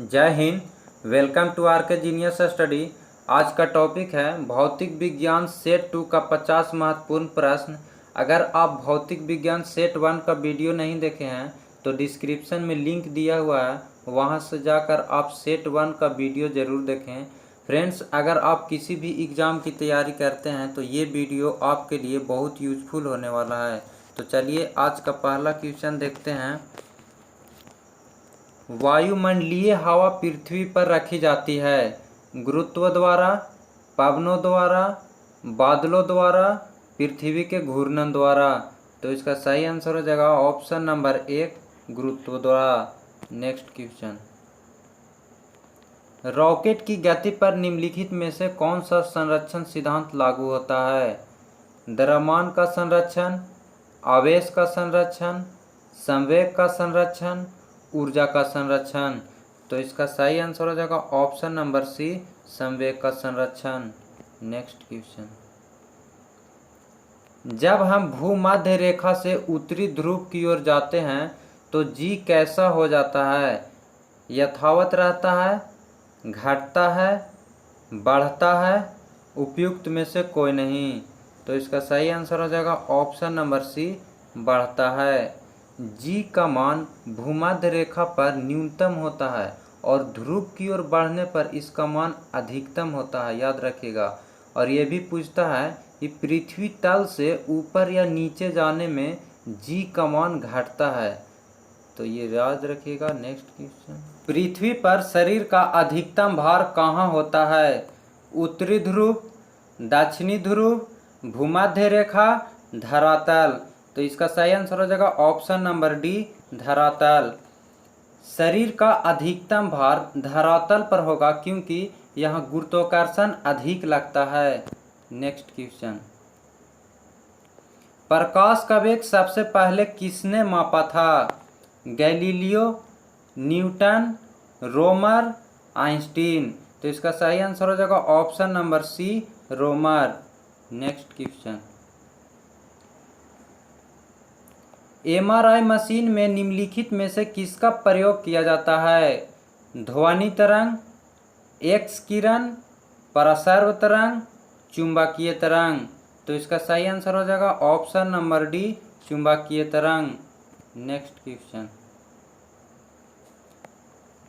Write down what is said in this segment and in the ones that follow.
जय Hind. Welcome to are के genius study. आज का टॉपिक है भौतिक विज्ञान सेट 2 का 50 महत्वपूर्ण प्रश्न। अगर आप भौतिक विज्ञान सेट 1 का वीडियो नहीं देखे हैं तो डिस्क्रिप्शन में लिंक दिया हुआ है, वहां से जाकर आप सेट 1 का वीडियो ज़रूर देखें। फ्रेंड्स, अगर आप किसी भी एग्ज़ाम की तैयारी करते हैं तो ये वीडियो आपके लिए बहुत यूजफुल होने वाला है। तो चलिए आज का पहला क्वेश्चन देखते हैं। वायुमंडलीय हवा पृथ्वी पर रखी जाती है गुरुत्व द्वारा, पवनों द्वारा, बादलों द्वारा, पृथ्वी के घूर्णन द्वारा। तो इसका सही आंसर हो जाएगा ऑप्शन नंबर 1, गुरुत्व द्वारा। नेक्स्ट क्वेश्चन, रॉकेट की गति पर निम्नलिखित में से कौन सा संरक्षण सिद्धांत लागू होता है? द्रव्यमान का संरक्षण, आवेश का संरक्षण, संवेग का संरक्षण, ऊर्जा का संरक्षण। तो इसका सही आंसर हो जाएगा ऑप्शन नंबर सी, संवेग का संरक्षण। नेक्स्ट क्वेश्चन, जब हम भूमध्य रेखा से उत्तरी ध्रुव की ओर जाते हैं तो जी कैसा हो जाता है? यथावत रहता है, घटता है, बढ़ता है, उपयुक्त में से कोई नहीं। तो इसका सही आंसर हो जाएगा ऑप्शन नंबर सी, बढ़ता है। जी का मान भूमध्य रेखा पर न्यूनतम होता है और ध्रुव की ओर बढ़ने पर इसका मान अधिकतम होता है, याद रखिएगा। और ये भी पूछता है कि पृथ्वी तल से ऊपर या नीचे जाने में जी का मान घटता है, तो ये याद रखिएगा। नेक्स्ट क्वेश्चन, पृथ्वी पर शरीर का अधिकतम भार कहाँ होता है? उत्तरी ध्रुव, दक्षिणी ध्रुव, भूमध्य रेखा, धरातल। तो इसका सही आंसर हो जाएगा ऑप्शन नंबर डी, धरातल। शरीर का अधिकतम भार धरातल पर होगा क्योंकि यहाँ गुरुत्वाकर्षण अधिक लगता है। नेक्स्ट क्वेश्चन, प्रकाश का वेग सबसे पहले किसने मापा था? Galileo, Newton, Romer, Einstein. तो इसका सही आंसर हो जाएगा option number C, Romer. Next question, MRI machine में निम्नलिखित में से किसका प्रयोग किया जाता है? ध्वनि तरंग, एक्स किरण, प्रसर्व तरंग, चुंबकीय तरंग। तो इसका सही आंसर हो जाएगा ऑप्शन नंबर डी, चुंबकीय तरंग। नेक्स्ट क्वेश्चन,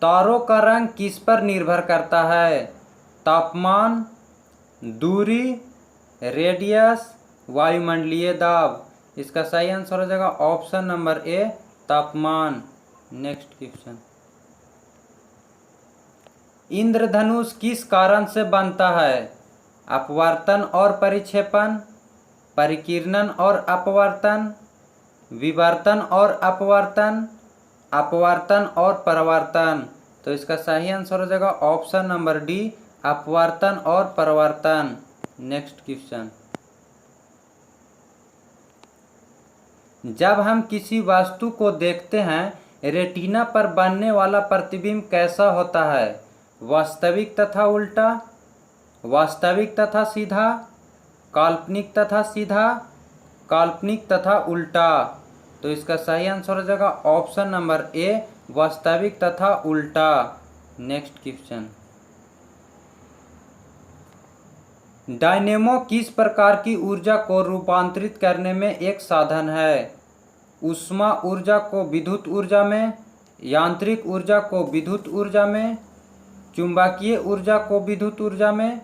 तारों का रंग किस पर निर्भर करता है? तापमान, दूरी, रेडियस, वायुमंडलीय दाब। इसका सही आंसर हो जाएगा ऑप्शन नंबर ए, तापमान। नेक्स्ट क्वेश्चन, इंद्रधनुष किस कारण से बनता है? अपवर्तन और परिक्षेपण, परिकीर्णन और अपवर्तन, विवर्तन और अपवर्तन, अपवर्तन और परावर्तन। तो इसका सही आंसर हो जाएगा ऑप्शन नंबर डी, अपवर्तन और परावर्तन। नेक्स्ट क्वेश्चन, जब हम किसी वस्तु को देखते हैं रेटिना पर बनने वाला प्रतिबिंब कैसा होता है? वास्तविक तथा उल्टा, वास्तविक तथा सीधा, काल्पनिक तथा सीधा, काल्पनिक तथा उल्टा। तो इसका सही आंसर हो जाएगा ऑप्शन नंबर ए, वास्तविक तथा उल्टा। नेक्स्ट क्वेश्चन, डायनेमो किस प्रकार की ऊर्जा को रूपांतरित करने में एक साधन है? ऊष्मा ऊर्जा को विद्युत ऊर्जा में, यांत्रिक ऊर्जा को विद्युत ऊर्जा में, चुंबकीय ऊर्जा को विद्युत ऊर्जा में,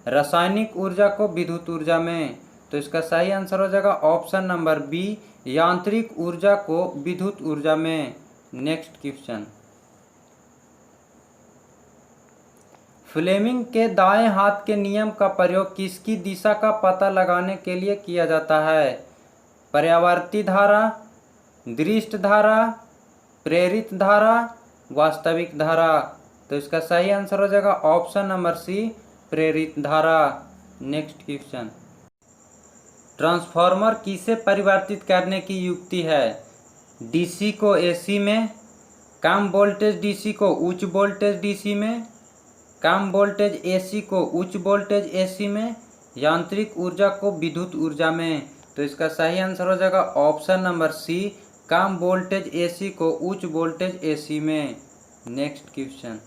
रासायनिक ऊर्जा को विद्युत ऊर्जा में। तो इसका सही आंसर हो जाएगा ऑप्शन नंबर बी, यांत्रिक ऊर्जा को विद्युत ऊर्जा में। नेक्स्ट क्वेश्चन, फ्लेमिंग के दाएं हाथ के नियम का प्रयोग किसकी दिशा का पता लगाने के लिए किया जाता है? पर्यावर्ती धारा, दृष्ट धारा, प्रेरित धारा, वास्तविक धारा। तो इसका सही आंसर हो जाएगा ऑप्शन नंबर सी, प्रेरित धारा। नेक्स्ट क्वेश्चन, ट्रांसफार्मर किसे परिवर्तित करने की युक्ति है? डीसी को एसी में, कम वोल्टेज डीसी को उच्च वोल्टेज डीसी में, कम वोल्टेज एसी को उच्च वोल्टेज एसी में, यांत्रिक ऊर्जा को विद्युत ऊर्जा में। तो इसका सही आंसर हो जाएगा ऑप्शन नंबर सी, कम वोल्टेज एसी को उच्च वोल्टेज एसी में। नेक्स्ट क्वेश्चन,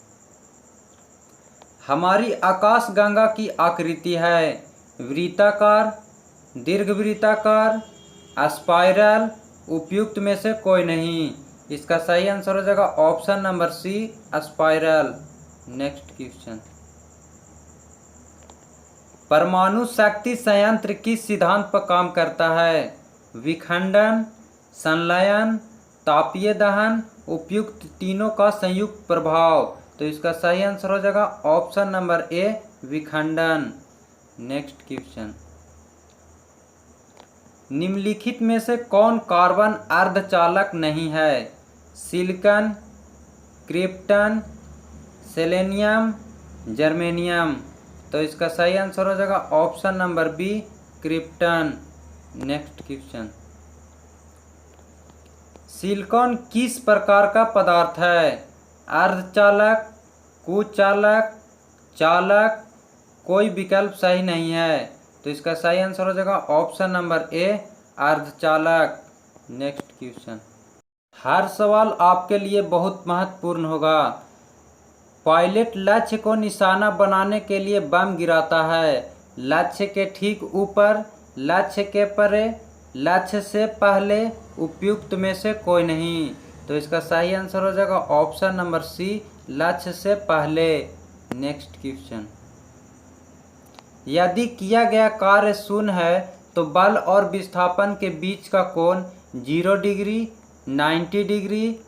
हमारी आकाशगंगा की आकृति है वृत्ताकार, दीर्घवृत्ताकार, स्पाइरल, उपयुक्त में से कोई नहीं। इसका सही आंसर हो जाएगा option number C, spiral. Next question, परमाणु शक्ति संयंत्र किस सिद्धांत पर काम करता है? विखंडन, संलयन, तापीय दहन, उपयुक्त तीनों का संयुक्त प्रभाव। तो इसका सही आंसर हो जाएगा ऑप्शन नंबर ए, विखंडन। नेक्स्ट क्वेश्चन, निम्नलिखित में से कौन कार्बन अर्धचालक नहीं है? Silicon, krypton, selenium, germanium. तो इसका सही आंसर हो जाएगा option number B, krypton. Next question, silicon किस प्रकार का पदार्थ है? अर्धचालक, कुचालक, चालक, कोई विकल्प सही नहीं है। तो इसका सही आंसर हो जाएगा ऑप्शन नंबर ए, अर्धचालक। नेक्स्ट क्वेश्चन, हर सवाल आपके लिए बहुत महत्वपूर्ण होगा। पायलट लक्ष्य को निशाना बनाने के लिए बम गिराता है। लक्ष्य के ठीक ऊपर, लक्ष्य के परे, लक्ष्य से पहले, उपयुक्त में से कोई नहीं। तो इसका सही आंसर हो जाएगा ऑप्शन नंबर सी, लक्ष्य से पहले। नेक्स्ट क्वेश्चन, यदि किया गया कार्य शून्य है तो बल और विस्थापन के बीच का कोण 0 डिग्री, 90 डिग्री,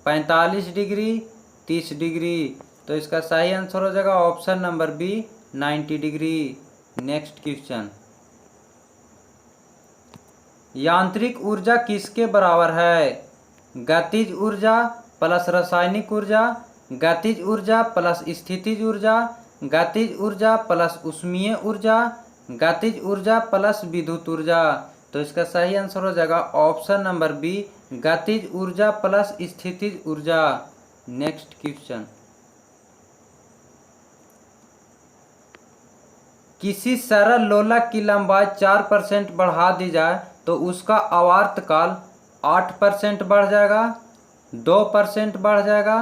45 डिग्री, 30 डिग्री। तो इसका सही आंसर हो जाएगा option number B, 90 degree. Next question, यांत्रिक ऊर्जा किसके बराबर है? गतिज ऊर्जा प्लस रासायनिक ऊर्जा, गतिज ऊर्जा प्लस स्थितिज ऊर्जा, गतिज ऊर्जा प्लस ऊष्मीय ऊर्जा, गतिज ऊर्जा प्लस विद्युत ऊर्जा। तो इसका सही आंसर हो जाएगा ऑप्शन नंबर बी, गतिज ऊर्जा प्लस स्थितिज ऊर्जा। नेक्स्ट क्वेश्चन, किसी सरल लोलक की लंबाई 4% बढ़ा दी जाए तो उसका आवर्तकाल 8% बढ़ जाएगा, 2% बढ़ जाएगा,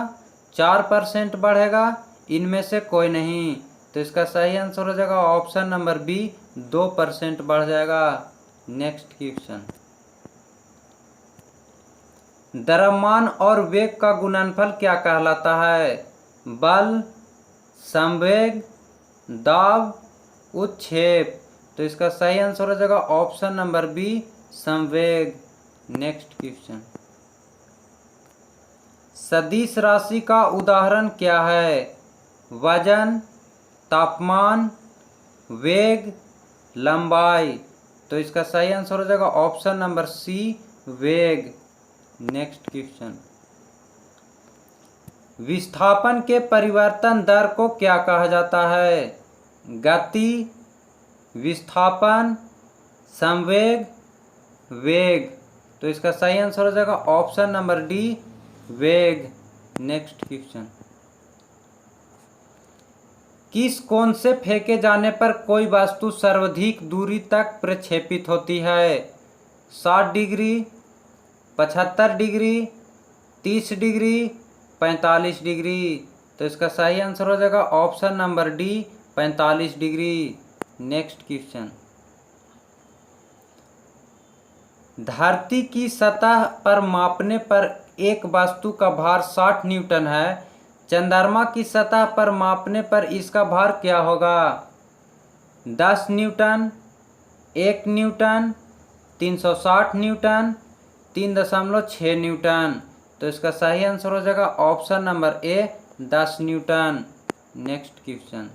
4% बढ़ेगा, इनमें से कोई नहीं। तो इसका सही आंसर हो जाएगा ऑप्शन नंबर बी, 2% बढ़ जाएगा। नेक्स्ट क्वेश्चन, द्रव्यमान और वेग का गुणनफल क्या कहलाता है? बल, संवेग, दाब, उत्क्षेप। तो इसका सही आंसर हो जाएगा ऑप्शन नंबर बी, संवेग। नेक्स्ट क्वेश्चन, सदिश राशि का उदाहरण क्या है? वजन, तापमान, वेग, लंबाई। तो इसका सही आंसर हो जाएगा ऑप्शन नंबर सी, वेग। नेक्स्ट क्वेश्चन, विस्थापन के परिवर्तन दर को क्या कहा जाता है? गति, विस्थापन, संवेग, वेग। तो इसका सही आंसर हो जाएगा ऑप्शन नंबर डी, वेग। नेक्स्ट क्वेश्चन, किस कोण से फेंके जाने पर कोई वस्तु सर्वाधिक दूरी तक प्रक्षेपित होती है? 60 डिग्री, 75 डिग्री, 30 डिग्री, 45 डिग्री। तो इसका सही आंसर हो जाएगा option number D, 45 degree. Next question, धरती की सतह पर मापने पर एक वस्तु का भार 60 न्यूटन है। चंद्रमा की सतह पर मापने पर इसका भार क्या होगा? 10 न्यूटन, 1 न्यूटन, 360 न्यूटन, 3.6 न्यूटन। तो इसका सही आंसर हो जाएगा ऑप्शन नंबर ए, 10 न्यूटन। नेक्स्ट क्वेश्चन,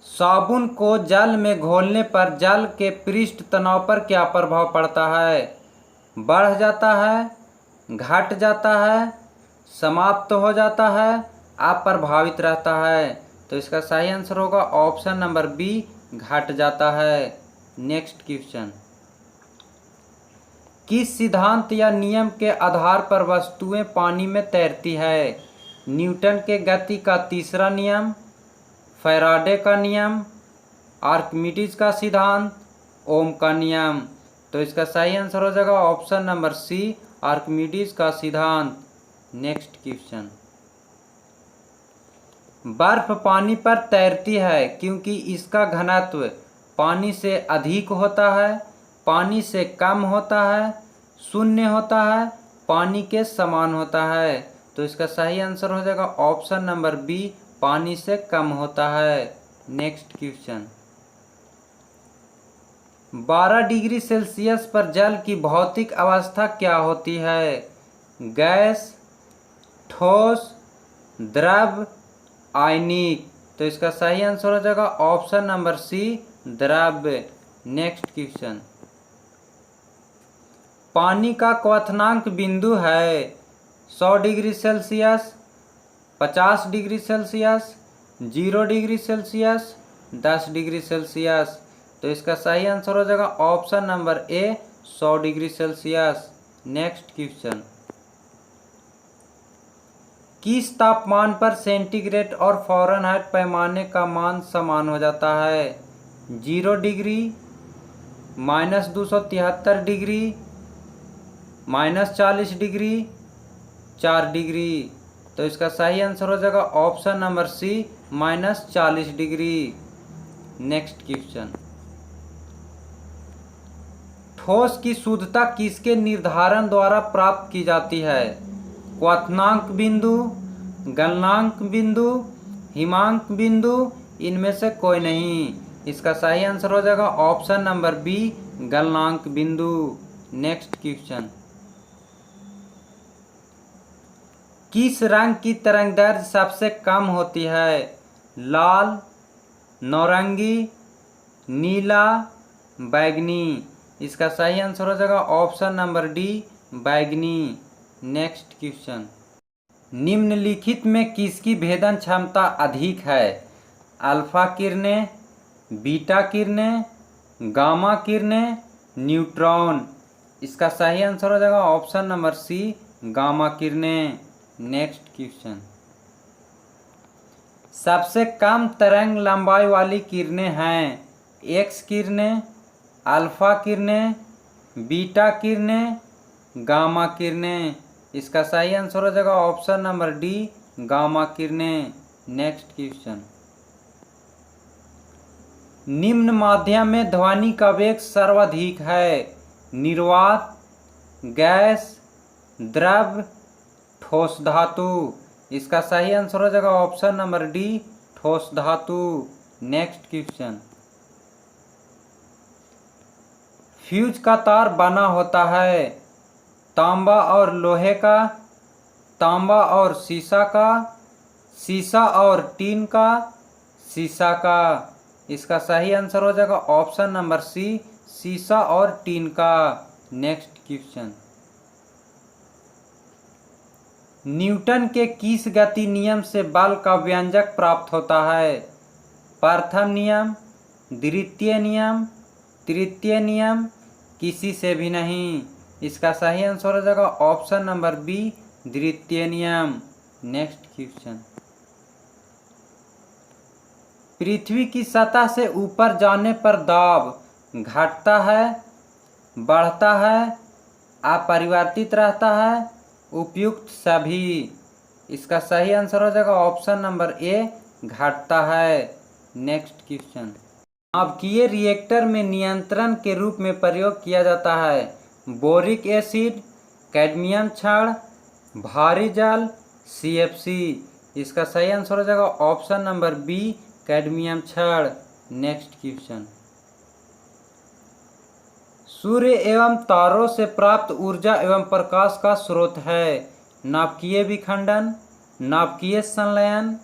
साबुन को जल में घोलने पर जल के पृष्ठ तनाव पर क्या प्रभाव पड़ता है? बढ़ जाता है, घट जाता है, समाप्त हो जाता है, अप्रभावित रहता है। तो इसका सही आंसर होगा ऑप्शन नंबर बी, घट जाता है। नेक्स्ट क्वेश्चन, किस सिद्धांत या नियम के आधार पर वस्तुएं पानी में तैरती है? न्यूटन के गति का तीसरा नियम, फैराडे का नियम, आर्किमिडीज का सिद्धांत, ओम का नियम। तो इसका सही आंसर हो जाएगा ऑप्शन नंबर सी, आर्किमिडीज का सिद्धांत। Next question. बर्फ पानी पर तैरती है क्योंकि इसका घनत्व पानी से अधिक होता है, पानी से कम होता है, शून्य होता है, पानी के समान होता है। तो इसका सही आंसर हो जाएगा ऑप्शन नंबर बी, पानी से कम होता है। Next question. 12 डिग्री सेल्सियस पर जल की भौतिक अवस्था क्या होती है? गैस, ठोस, द्रव, आयनिक। तो इसका सही आंसर हो जाएगा ऑप्शन नंबर सी, द्रव्य। Next question. पानी का क्वथनांक बिंदु है 100 degree Celsius, 50 degree Celsius, 0 degree Celsius, 10 degree Celsius. तो इसका सही आंसर हो जाएगा ऑप्शन नंबर ए, 100 डिग्री सेल्सियस। Next question. किस तापमान पर सेंटीग्रेड और फ़ारेनहाइट पैमाने का मान समान हो जाता है? 0 डिग्री, -273 डिग्री, -40 डिग्री, 4 डिग्री। तो इसका सही आंसर हो जाएगा option number C, -40 degree. Next question. ठोस की शुद्धता किसके निर्धारण द्वारा प्राप्त की जाती है? क्वथनांक बिंदु, गलनांक बिंदु, हिमांक बिंदु, इनमें से कोई नहीं। इसका सही आंसर हो जाएगा ऑप्शन नंबर बी, गलनांक बिंदु। Next question. किस रंग की तरंगदैर्घ्य सबसे कम होती है? लाल, नारंगी, नीला, बैगनी। इसका सही आंसर हो जाएगा ऑप्शन नंबर डी, बैगनी। Next question. निम्नलिखित में किसकी भेदन क्षमता अधिक है? अल्फा किरणें, बीटा किरणें, गामा किरणें, न्यूट्रॉन। इसका सही आंसर हो जाएगा ऑप्शन नंबर सी, गामा किरणें। Next question. सबसे कम तरंग लंबाई वाली किरणें हैं एक्स किरणें, अल्फा किरणें, बीटा किरणें, गामा किरणें। इसका सही आंसर हो जाएगा ऑप्शन नंबर डी, गामा किरणें। Next question. निम्न माध्यम में ध्वनि का वेग सर्वाधिक है? निर्वात, गैस, द्रव, ठोस धातु। इसका सही आंसर हो जाएगा ऑप्शन नंबर डी, ठोस धातु। Next question. फ्यूज का तार बना होता है तांबा और लोहे का, तांबा और सीसा का, सीसा और टीन का, सीसा का। इसका सही आंसर हो जाएगा ऑप्शन नंबर सी, सीसा और टीन का। Next question. न्यूटन के किस गति नियम से बल का व्यंजक प्राप्त होता है? प्रथम नियम, द्वितीय नियम, तृतीय नियम, किसी से भी नहीं। इसका सही आंसर हो जाएगा ऑप्शन नंबर बी, द्वितीय नियम। Next question. पृथ्वी की सतह से ऊपर जाने पर दाब घटता है, बढ़ता है, अपरिवर्तित रहता है, उपयुक्त सभी। इसका सही आंसर हो जाएगा ऑप्शन नंबर ए, घटता है। Next question. नाभिकीय रिएक्टर में नियंत्रण के रूप में प्रयोग किया जाता है बोरिक एसिड, कैडमियम क्षार, भारी जल, CFC। इसका सही आंसर हो जाएगा ऑप्शन नंबर बी, कैडमियम क्षार। Next question. सूर्य एवं तारों से प्राप्त ऊर्जा एवं प्रकाश का स्रोत है नाभिकीय विखंडन, नाभिकीय संलयन,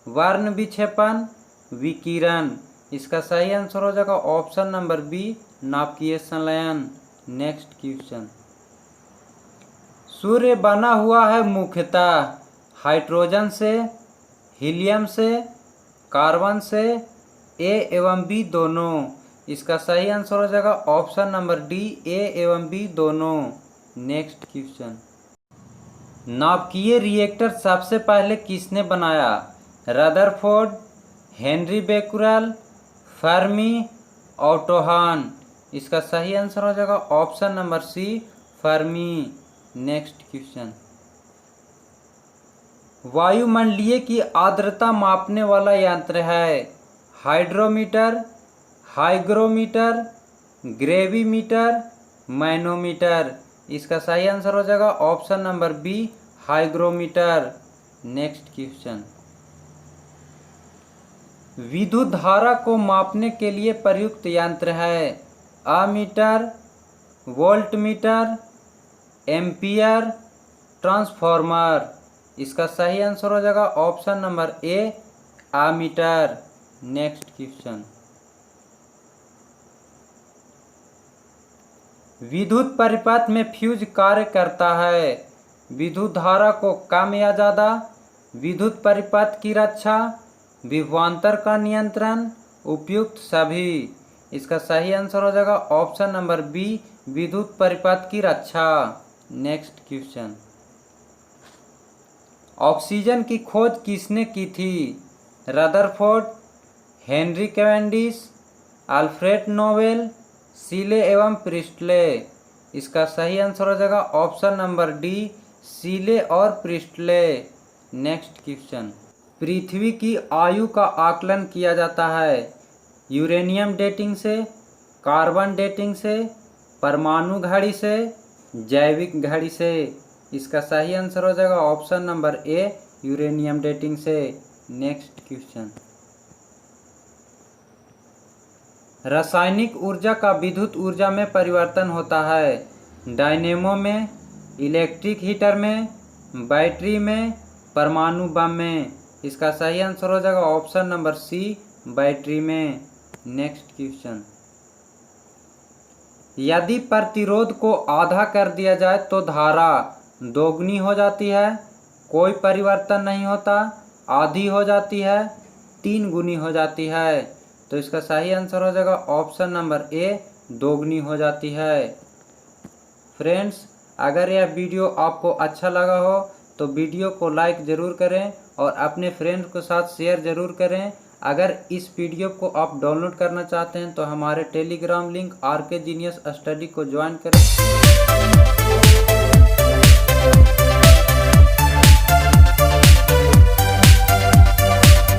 वर्ण विक्षेपण, विकिरण। इसका सही आंसर हो जाएगा ऑप्शन नंबर बी, नाभिकीय संलयन। Next question. सूर्य बना हुआ है मुख्यतः हाइड्रोजन से, हीलियम से, कार्बन से, ए एवं बी दोनों। इसका सही आंसर हो जाएगा ऑप्शन नंबर डी, ए एवं बी दोनों। Next question. नाभिकीय रिएक्टर सबसे पहले किसने बनाया? Rutherford, Henri Becquerel, Fermi, Otto Hahn. इसका सही आंसर हो जाएगा option number C, Fermi. Next question. वायुमंडलीय की आर्द्रता मापने वाला यंत्र है? Hydrometer, hygrometer, gravimeter, manometer. इसका सही आंसर हो जाएगा option number B, hygrometer. Next question, विद्युत धारा को मापने के लिए प्रयुक्त यंत्र है? Ammeter, voltmeter, ampere, transformer. इसका सही आंसर हो जाएगा option number A, ammeter. Next question, विद्युत परिपथ में फ्यूज कार्य करता है? विद्युत धारा को कम या ज़्यादा, विद्युत परिपथ की रक्षा, विभवांतर का नियंत्रण, उपयुक्त सभी। इसका सही आंसर हो जाएगा ऑप्शन नंबर बी, विद्युत परिपथ की रक्षा। नेक्स्ट क्वेश्चन, ऑक्सीजन की खोज किसने की थी? Rutherford, Henry Cavendish, Alfred Nobel, Scheele एवं प्रिस्टले। इसका सही आंसर हो जाएगा ऑप्शन नंबर डी, सीले और प्रिस्टले। नेक्स्ट क्वेश्चन, पृथ्वी की आयु का आकलन किया जाता है? यूरेनियम डेटिंग से, कार्बन डेटिंग से, परमाणु घड़ी से, जैविक घड़ी से। इसका सही आंसर हो जाएगा ऑप्शन नंबर ए, यूरेनियम डेटिंग से। नेक्स्ट क्वेश्चन, रासायनिक ऊर्जा का विद्युत ऊर्जा में परिवर्तन होता है? डायनेमो में, इलेक्ट्रिक हीटर में, बैटरी में, परमाणु बम में। इसका सही आंसर हो जाएगा ऑप्शन नंबर सी, बैटरी में। नेक्स्ट क्वेश्चन, यदि प्रतिरोध को आधा कर दिया जाए तो धारा दोगुनी हो जाती है, कोई परिवर्तन नहीं होता, आधी हो जाती है, 3 गुनी हो जाती है। तो इसका सही आंसर हो जाएगा ऑप्शन नंबर ए, दोगुनी हो जाती है। फ्रेंड्स, अगर यह वीडियो आपको अच्छा लगा हो तो वीडियो को लाइक ज़रूर करें और अपने फ्रेंड्स के साथ शेयर ज़रूर करें। अगर इस पीडीएफ को आप डाउनलोड करना चाहते हैं तो हमारे Telegram link RK genius study को ज्वाइन करें।